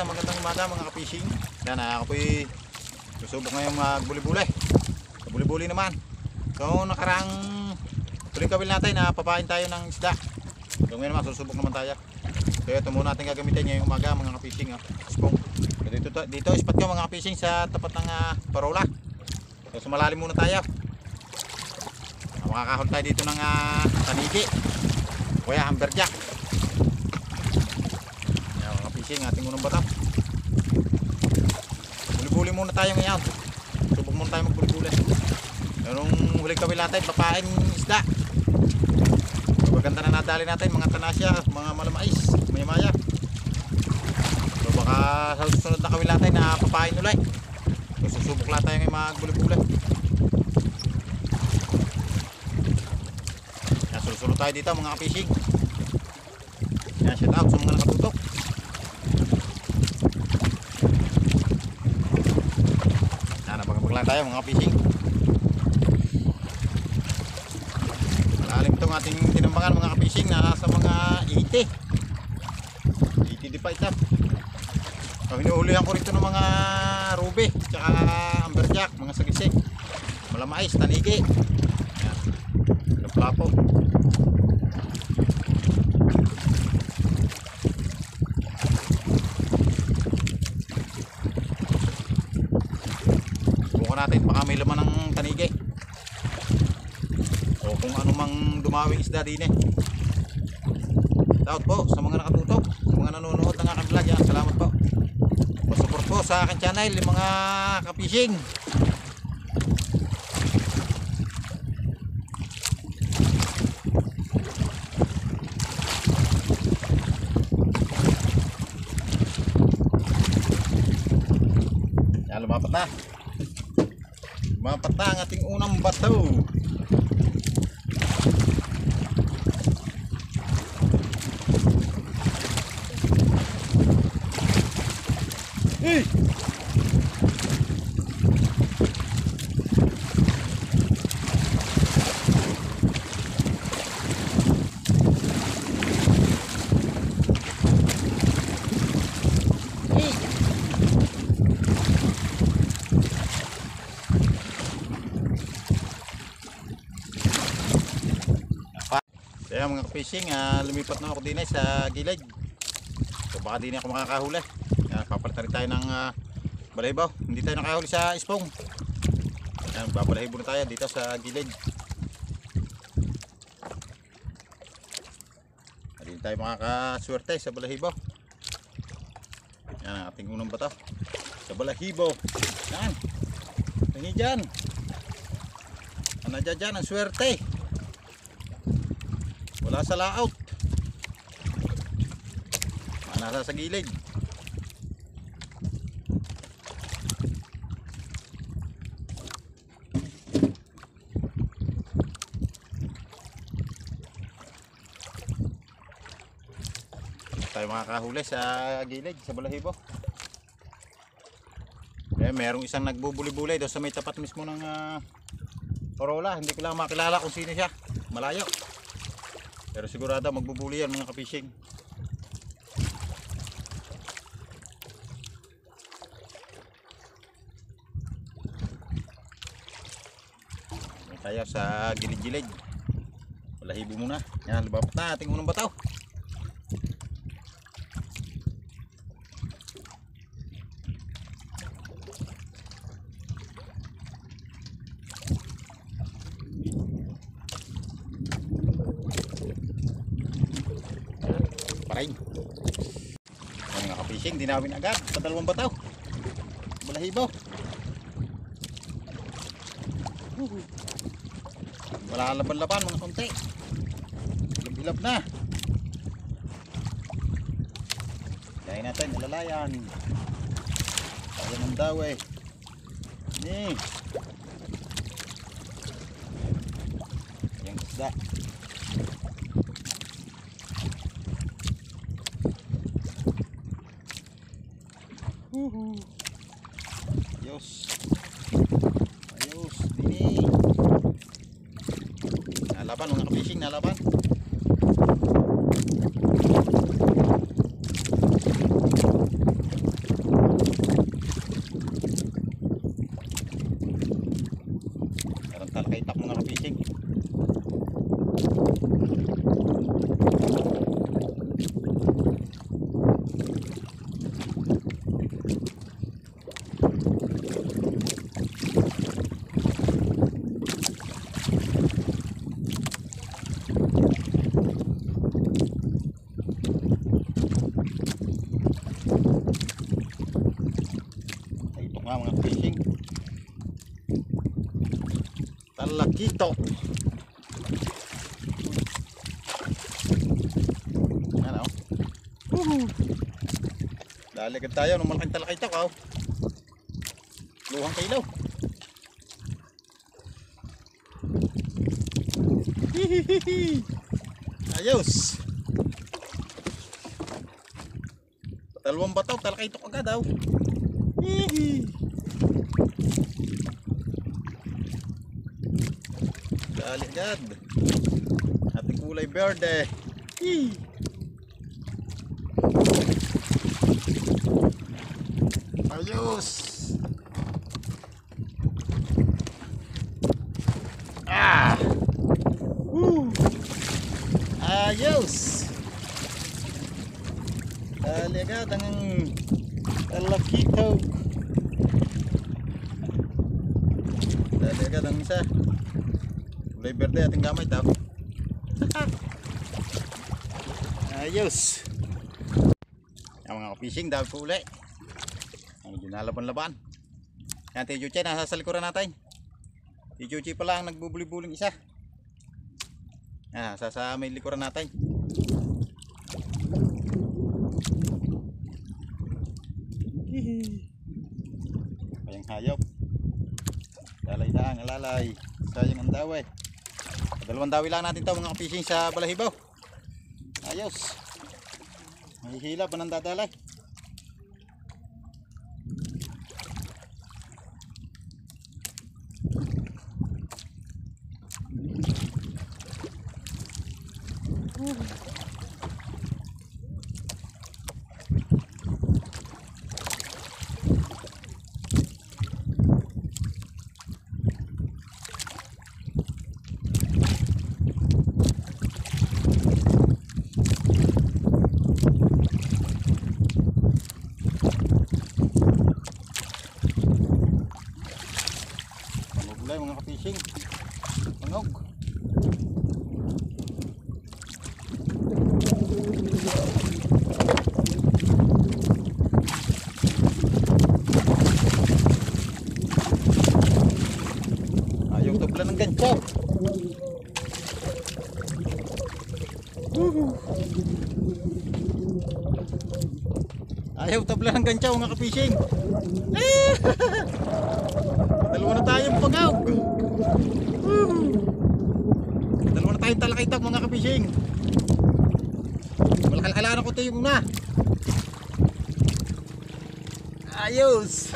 magandang umaga mga kapishing. Yan, ako po'y susubok ngayong magbuli-buli. Sa buli-buli naman. So nakarang tuling kawil natin na papain tayo ng isda. So ngayon naman susubok naman tayo. So ito muna natin gagamitin ngayong umaga mga kapishing. Spoon. So, dito ispat ko mga kapishing sa tapat ng parola. So sumalalim muna tayo. Makakahol tayo dito ng tanigi. Kuya hamburjack. Ating unang bata. Buli-buli muna tayo ngayon. Subok muna tayo magbuli-buli. Yung huling kawil natin, papain isda. Maganda na nadali natin, mga tanasya, mga malamais, maya-maya. So baka sa susunod na kawil natin na papain ulit. So susubok lang tayo ngayon magbuli-buli. Sulsulo tayo dito mga kapishing. Yan, shout out sa mga nakatutok. Lang tayo mga fishing. Malalim itong ating tinambangan mga fishing na sa mga 80 di pa ito. So, hinuhulihan ko rito ng mga ruby tsaka amberjack, mga sagisig, malamais, tanigi. Yan, plapo. Natin baka may laman ng tanigi o kung ano mang dumawing isda din eh. Shout po sa mga nakatutok, sa mga nanonood ng aking vlog. Yan, salamat po. Pasupport po sa aking channel yung mga kapishing. Yan, lumapat na. Mapata ang ating unang bato. Hey! Kaya mga fishing, lumipat na ako din sa gilid. So baka din ako makakahuli. Papalitan rin tayo ng balaybaw. Hindi tayo nakahuli sa ispong. Yan, babalahibo na tayo dito sa gilid. Hindi tayo makakaswerte sa balahibo. Yan ang ating unang bato sa balahibo. Yan, tingin dyan. Ano dyan ang swerte. Wala sa layout. Nasa sa gilid. Tayo makakahuli sa gilid, sa balahibo. Merong isang nagbubuli-bulay doon sa may tapat mismo ng parola. Hindi ko lang makilala kung sino siya. Malayo. Pero sigurado magbubuli yan mga kapishing. Tayo sa gilid-gilid. Balahibo muna. Yan, lumapat na ating unang bataw. Parain. Yan mga kapishing, dinawin agad sa dalawang bataw. Balahibo. Wala laban-laban mga konti. Hilab-hilab na. Kain natin, nalalayan. Kaya ng daw eh. Ni. Yang isda. Ayos. Ayos, dini. Nalaban mga kapishing, nalaban. talakaitak mga kapising. Ito nga mga kapising, talakito. Ano? Laligad tayo ng malaking talakaitak. Oh. Luhang kailaw. Hihihihi. Ayos. Dalawang bataw, talakaitok agad daw. Hihi. Dali agad. Ating kulay berde. Hihi. Ayos. Ah. Ayos. Dali agad ang talakito. Dali agad ang isa. Kulay berde ating gamay daw. Ayos. Ang mga fishing daw po uli. Ang ginalaban-laban. Yan, Tio Chuchi, nasa sa likuran natin. Tio Chuchi pala ang nagbubuli-buling isa. Sa may likuran natin. Ayang hayop. Lalay daang, alalay. Sayang ang daway. Dalawang dawi lang natin to mga fishing sa balahibaw. Ayos. Mahihila pa ng dadalay. Mga ka-fishing, mangog. Ayaw tubla ng gancho. Ayaw tabla ng gancho mga ka-fishing. Dalawa na tayong pangawg. Dalawa na tayong talakaitak mga ka-fishing. Malakalalaan ko ito yung una. Ayos.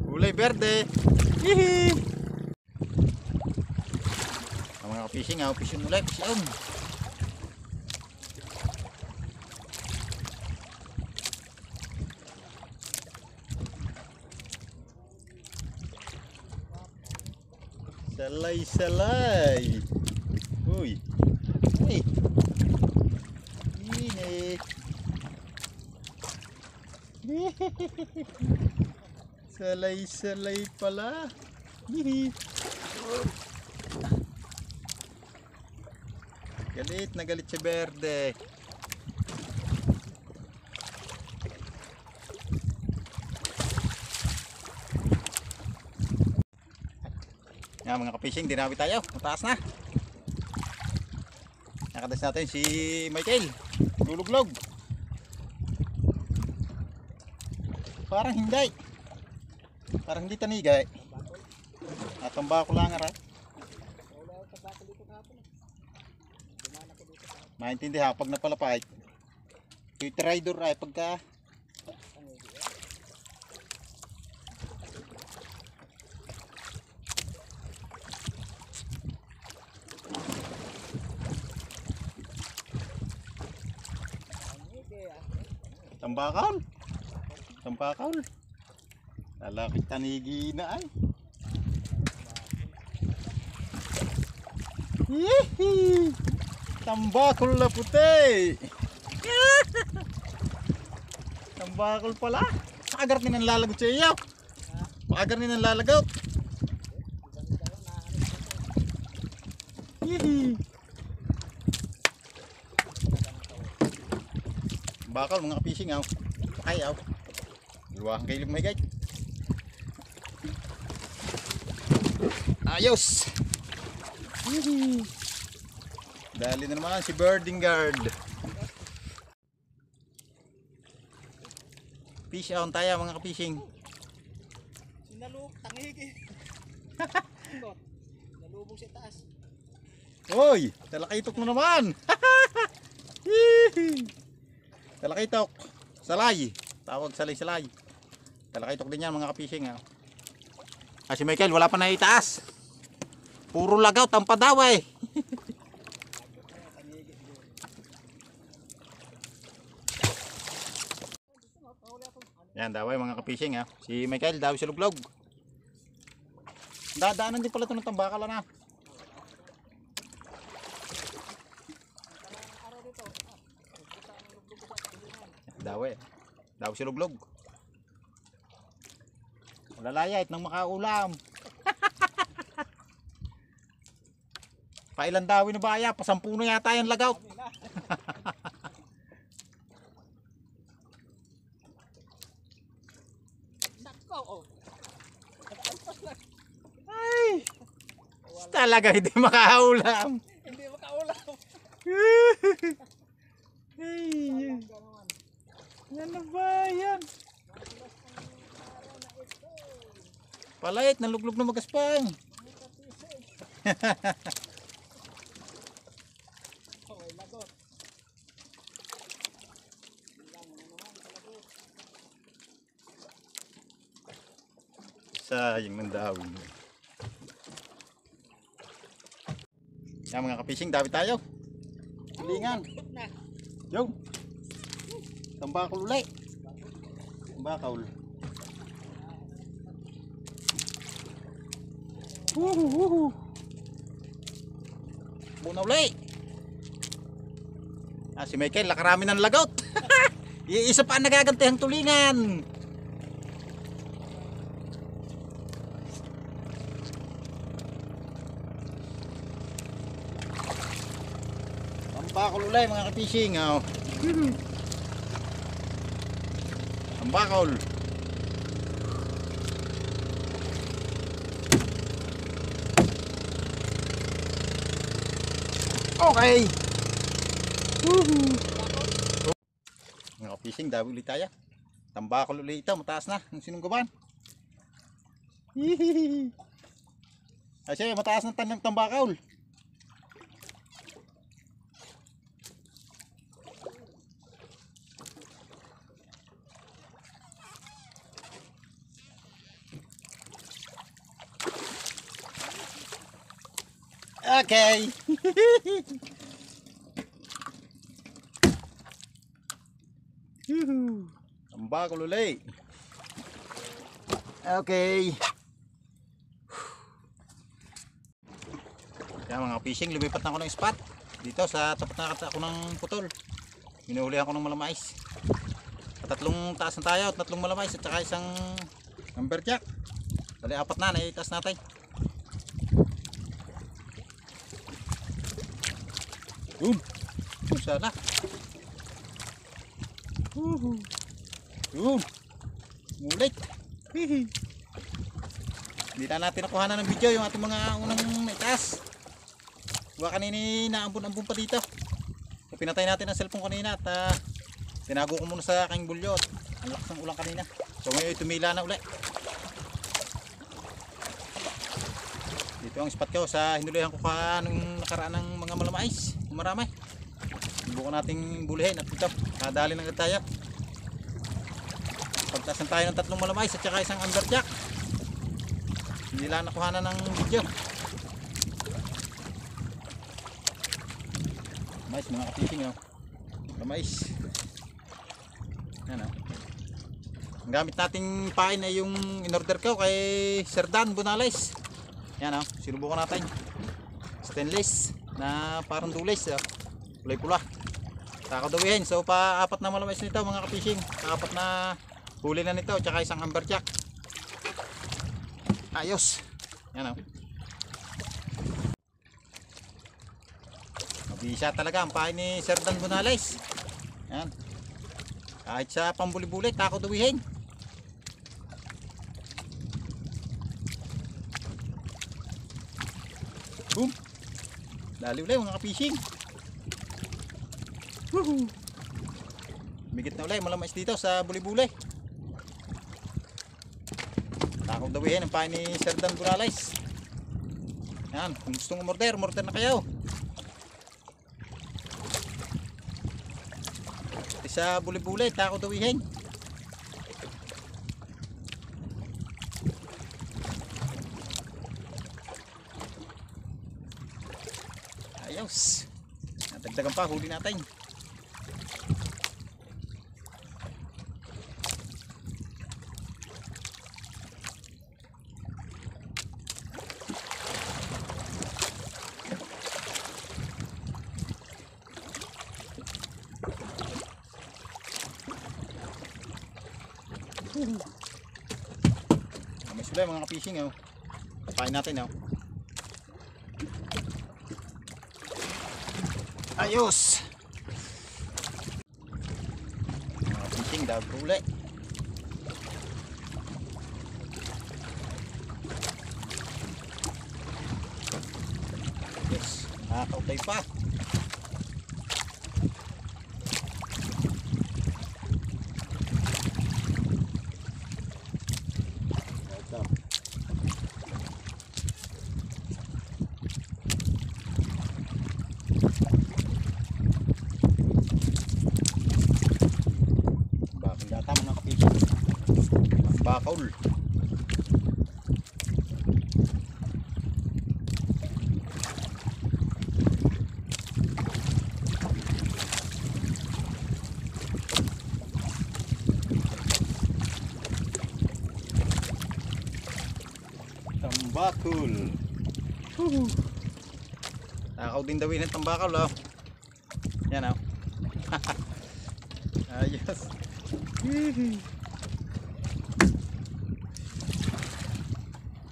Kulay berde. Hihi. Ang mga fishing, fishing ulit, fishing. Salay. Uy. Hey. Ini. Salay pala. Hihi. Galit na galit si Berde. Yan mga ka-fishing, dinawi tayo. Mataas na. Nakadas natin si Michael. Luluglog. Parang hindi. Parang hindi tanigay. At ang bako lang aray. Maintindihan pag napalapay. Yung trader ay pagka Tambakaw. Tambakaw. Lalaki tanigi na ay. Hihi. Tambakol na puti. Tambakol pala. Paagar ni nang lalagot sa iyo. Paagar ni nang lalagot. Hihi. Bakal mga fishing aw. Ay aw. Luwang kayo lumay guys. Ayos. Hihi. Dali na naman si birding guard. Fish on tayo mga ka-fishing. Sinaluk, tangigi. Nalubog sa taas. Hoy, talakitok na naman. Talakitok. Salay. Tawag salay-salay. Talakitok din yan mga ka-fishing. Si Michael wala pa na itaas. Puro lagaw, tampadaw eh. Yan, daway mga ka-fishing ha. Si Michael, daw sa luglog. Dadaanan din pala ito ng tambakal na. Daway. Daw sa luglog. Lalaya, it nang makaulam. Pailan dawin na baya, pasampu na yata yung lagaw. Ay, talaga hindi makaulam. Hindi makaulam. Ay, ano ba yan? Palayit, naluglog na magaspang. Sayang ng dawin. Yan mga ka-fishing, dawit tayo. Hilingan. Yo. Tambakol ulit. Tambakol. Muna ulit. Si Michael, lakarami ng lagot. Iisa pa ang nagagantihang tulingan. Tambakol ulay mga ka-fishing. Tambakol. Okay. Mga ka-fishing, dawi ulit tayo. Tambakol ulit ito, mataas na ang sinunggaban. Kasi mataas ng tanang tambakol. Okay. Tambakol ulit. Okay. Yan mga fishing, lumipat na ako ng spot. Dito sa tapat na ako ng putol. Minuhuli ako ng malamais. Tatlong taas na tayo, tatlong malamais at saka isang amberjack. Dali apat na, naitaas natin. Sana. Mulit. Hindi na natin nakuha na ng video yung ating mga unang naitaas. Diba kanini naambun-ambun pa dito. So, pinatay natin ang cellphone kanina at tinago ko muna sa aking bulyo. Ang lakas ng ulan kanina. So ngayon tumila na ulit. Dito ang spot ko sa hinulihan ko nung nakaraan ng mga malamais. Marami. Subukan nating bulihin at ito. Nadali na agad tayo. Pagtasan tayo ng tatlong malamais at saka isang amberjack. Hindi lang nakuha na ng video. Mais mga ka-fishing. Mais. Yan o. Ang gamit nating pain ay yung in-order ko kay Sir Dan Bunales. Yan o, sinubukan natin. Stainless na parang dulis. Kulay pula. Kakaduwihin. So pa-apat na malamis nito mga ka-fishing. Apat na huli na nito. Tsaka isang amberjack. Ayos. Yan o. Mabisa talaga ang pain ni Sir Dan Bunales. Yan. Kahit sa pambuli-buli, kakaduwihin. Boom. Dali ulit mga ka-fishing. Woohoo. Migit na ulit malamais dito sa buli-buli. Kakaduwihin ang pain ni Sir Dan Bunales. Yan, kung gustong umorder, umorder na kayo. Sa buli-buli, kakaduwihin. Ayos. Natagdagan pa, huli natin. May sulay mga ka-fishing oh. Papain natin oh. Ayos. Mga ka-fishing dahil huli. Yes, nakakautay pa. Bakol. Tambakol. Takaw din dawin ng tambakol oh. Yan oh. Ayos.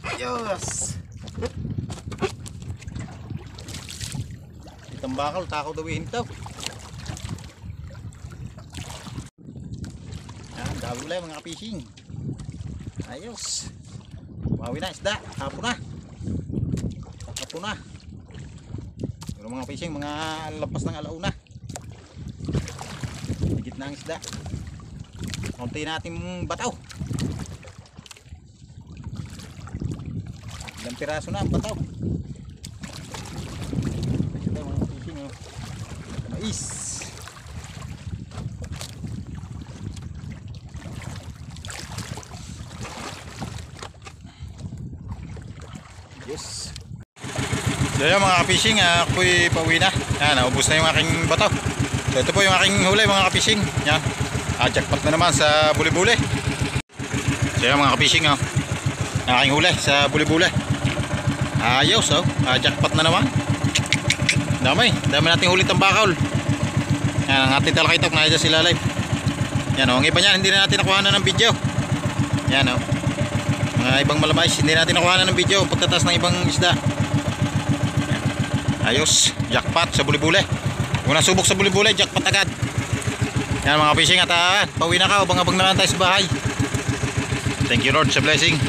Ayos. Itong bakal, takaw dawihin ito. Yan, dawulay mga ka-fishing. Ayos. Mawi na isda, hapon na. Hapon na. Pero mga fishing, mga lampas ng alauna. Higit na ang isda. Konti natin bataw. Ilang piraso na ang bataw. Ito mga fishing oh. Mais. Yes. So yun mga ka-fishing, ako'y pauwi na. Yan, naubos na yung aking bataw. So ito po yung aking huli mga ka-fishing. Yan. Jackpot na naman sa buli-buli. So yun mga ka-fishing oh. Aking huli sa buli-buli. Ayos oh. Jackpot na naman. Dami nating huli tambakol. Yan ang ating talakitok na dyan sila live. Yan oh. Ang iba niyan hindi na natin nakuha na ng video. Yan oh. Mga ibang malamais hindi natin nakuha na ng video pagkatas ng ibang isda. Ayos. Jackpot sa buli-buli. Kung nasubok sa buli-buli, jackpot agad. Yan mga fishing at pauwi na ka. Abang-abang na lang tayo sa bahay. Thank you Lord sa blessing.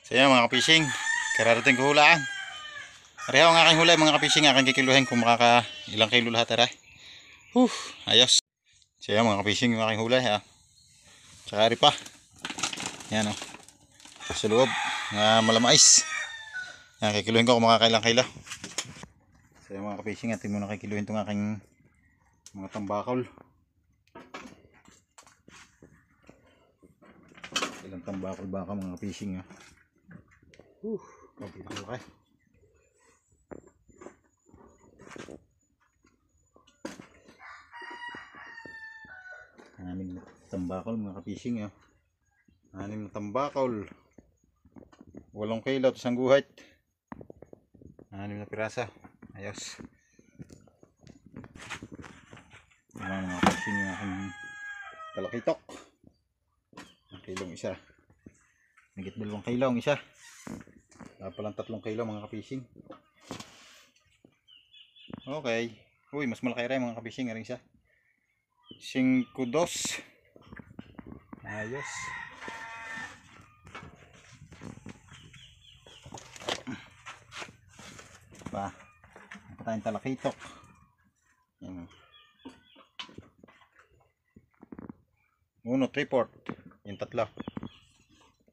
So yan mga fishing, kararating ko hulaan. Pareho ang aking hulay mga ka-fishing, aking kikiluhin kung makaka ilang kilo lahat aray. Ayos. So yan mga ka-fishing yung aking hulay ha. Tsaka pa. Yan o. Sa loob na malamais. Yan, kikiluhin ko kung makakailang kilo. So yan mga ka-fishing, atin muna kikiluhin itong aking mga tambakol. Ilang tambakol baka mga ka-fishing ha. Okay. Tambakol mga ka-fishing. 6 na tambakol. 8 kilo at isang guhit. 6 na pirasa. Ayos. Ayan mga ka-fishing yung aking talakitok. 1 kilong isa. Higit 2 kilo ang isa. Palang 3 kilo mga ka-fishing. Okay. Uy, mas malaki rin mga ka-fishing. Aring isa. 5-2. Ayos. Pa. Tayong talakitok. Yan. 1, 3/4. Yung 3.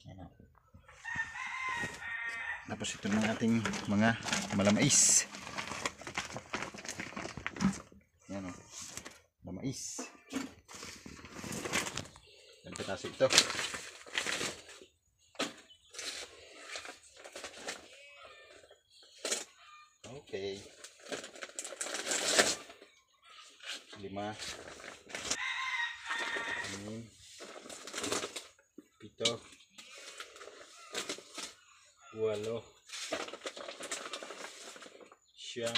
Yan. Tapos ito ng ating mga malamais. Yan o. Malamais. Nagpitaso ito. Okay. 5. 6. 7. 8. 9.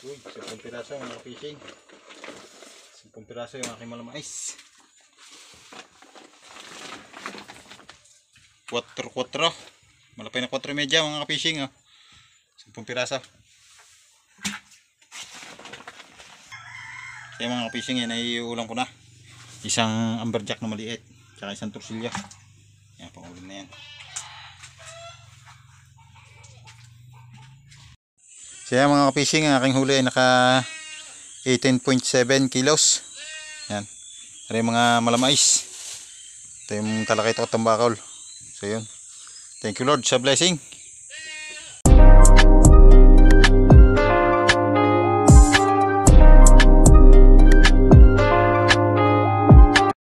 Uy, 10 piraso mga fishing. 10 piraso yung aking malamais. 4-4. Malapay na 4.30 mga fishing. 10 piraso. Kaya mga fishing yan ay ulam ko na. Isang amberjack na maliit. Tsaka isang torsilyo. Yan, pangulam na yan. So yan mga ka-fishing, ang aking huli ay naka 18.7 kilos. Yan. Ito yung mga malamais. Ito yung talakitok at tambakol. So yun. Thank you Lord sa blessing.